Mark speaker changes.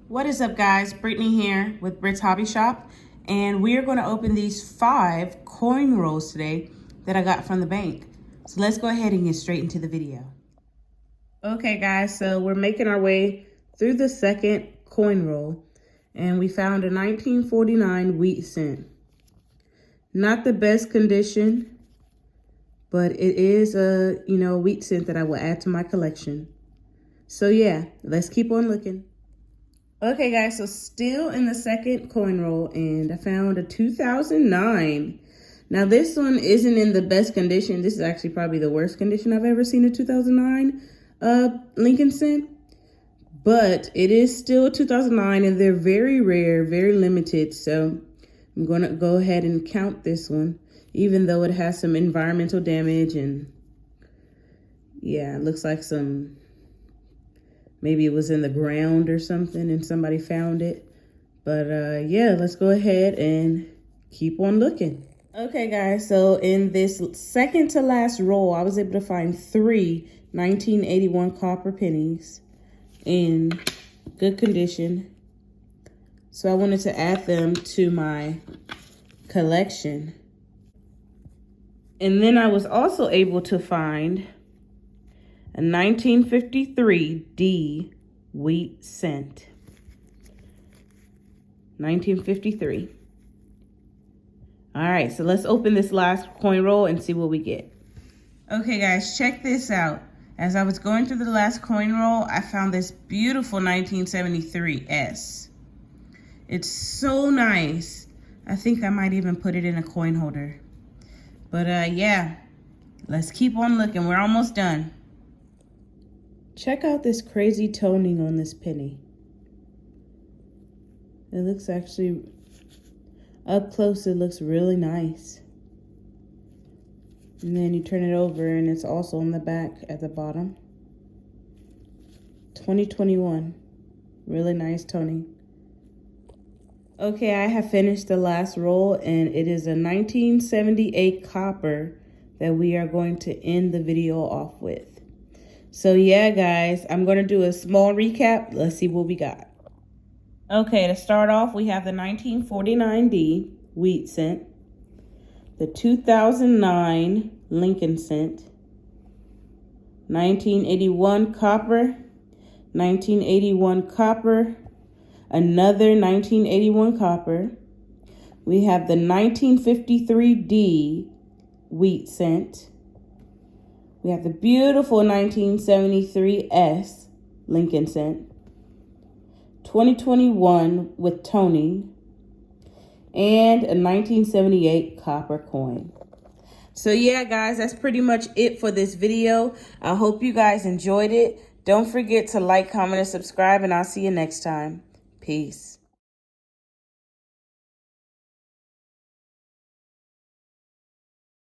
Speaker 1: What is up, guys? Brittany here with Britt's Hobby Shop, and we are going to open these 5 coin rolls today that I got from the bank. So let's go ahead and get straight into the video. Okay, guys, so we're making our way through the second coin roll, and we found a 1949 wheat cent. Not the best condition, but it is a, wheat cent that I will add to my collection. So yeah, let's keep on looking. Okay, guys, so still in the second coin roll, and I found a 2009. Now, this one isn't in the best condition. This is actually probably the worst condition I've ever seen a 2009 Lincoln cent. But it is still 2009, and they're very rare, very limited. So I'm going to go ahead and count this one, even though it has some environmental damage. And yeah, it looks like maybe it was in the ground or something and somebody found it. But yeah, let's go ahead and keep on looking. Okay, guys, so in this second to last roll, I was able to find 3 1981 copper pennies in good condition. So I wanted to add them to my collection. And then I was also able to find a 1953 D wheat cent. 1953. All right, so let's open this last coin roll and see what we get. Okay, guys, check this out. As I was going through the last coin roll, I found this beautiful 1973 S. It's so nice. I think I might even put it in a coin holder. But yeah, let's keep on looking. We're almost done. Check out this crazy toning on this penny. It looks actually, up close, it looks really nice. And then you turn it over and it's also on the back at the bottom. 2021, really nice toning. Okay, I have finished the last roll, and it is a 1978 copper that we are going to end the video off with. So yeah, guys, I'm going to do a small recap. Let's see what we got. Okay, to start off, we have the 1949 D wheat cent, the 2009 Lincoln cent, 1981 copper, 1981 copper, another 1981 copper. We have the 1953 D wheat cent. We have the beautiful 1973 S Lincoln cent, 2021 with toning, and a 1978 copper coin. So yeah, guys, that's pretty much it for this video. I hope you guys enjoyed it. Don't forget to like, comment, and subscribe, and I'll see you next time. Peace.